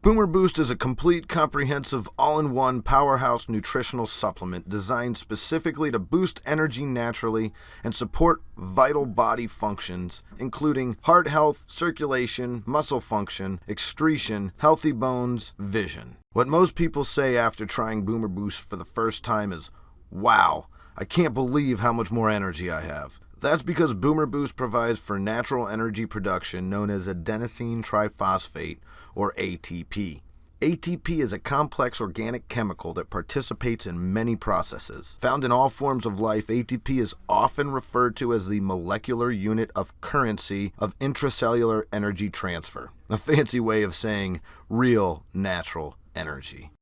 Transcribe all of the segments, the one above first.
Boomer Boost is a complete, comprehensive, all-in-one powerhouse nutritional supplement designed specifically to boost energy naturally and support vital body functions, including heart health, circulation, muscle function, excretion, healthy bones, vision. What most people say after trying Boomer Boost for the first time is, "Wow, I can't believe how much more energy I have." That's because Boomer Boost provides for natural energy production known as adenosine triphosphate, or ATP. ATP is a complex organic chemical that participates in many processes. Found in all forms of life, ATP is often referred to as the molecular unit of currency of intracellular energy transfer, a fancy way of saying real, natural energy.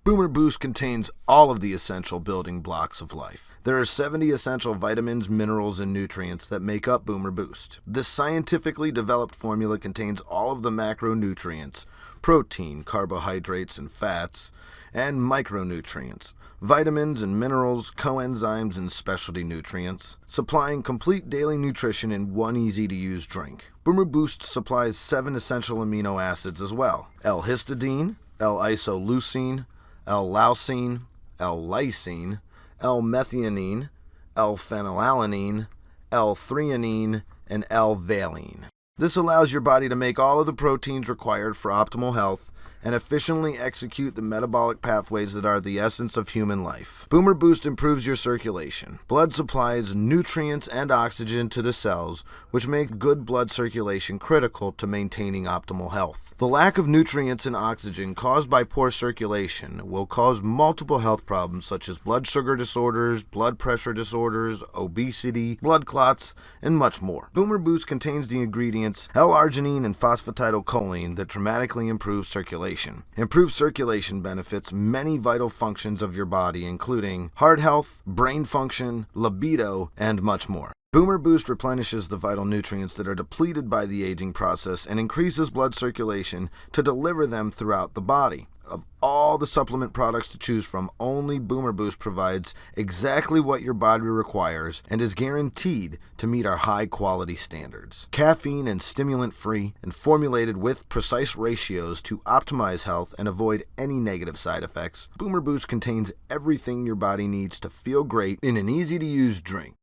Boomer Boost contains all of the essential building blocks of life. There are 70 essential vitamins, minerals, and nutrients that make up Boomer Boost. This scientifically developed formula contains all of the macronutrients, protein, carbohydrates, and fats, and micronutrients, vitamins and minerals, coenzymes, and specialty nutrients, supplying complete daily nutrition in one easy-to-use drink. Boomer Boost supplies 7 essential amino acids as well: L-histidine, L-isoleucine, L-leucine, L-lysine, L-methionine, L-phenylalanine, L-threonine, and L-valine. This allows your body to make all of the proteins required for optimal health and efficiently execute the metabolic pathways that are the essence of human life. Boomer Boost improves your circulation. Blood supplies nutrients and oxygen to the cells, which makes good blood circulation critical to maintaining optimal health. The lack of nutrients and oxygen caused by poor circulation will cause multiple health problems such as blood sugar disorders, blood pressure disorders, obesity, blood clots, and much more. Boomer Boost contains the ingredients L-arginine and phosphatidylcholine that dramatically improve circulation. Improved circulation benefits many vital functions of your body, including heart health, brain function, libido, and much more. Boomer Boost replenishes the vital nutrients that are depleted by the aging process and increases blood circulation to deliver them throughout the body. Of all the supplement products to choose from, only Boomer Boost provides exactly what your body requires and is guaranteed to meet our high-quality standards. Caffeine and stimulant-free and formulated with precise ratios to optimize health and avoid any negative side effects, Boomer Boost contains everything your body needs to feel great in an easy-to-use drink.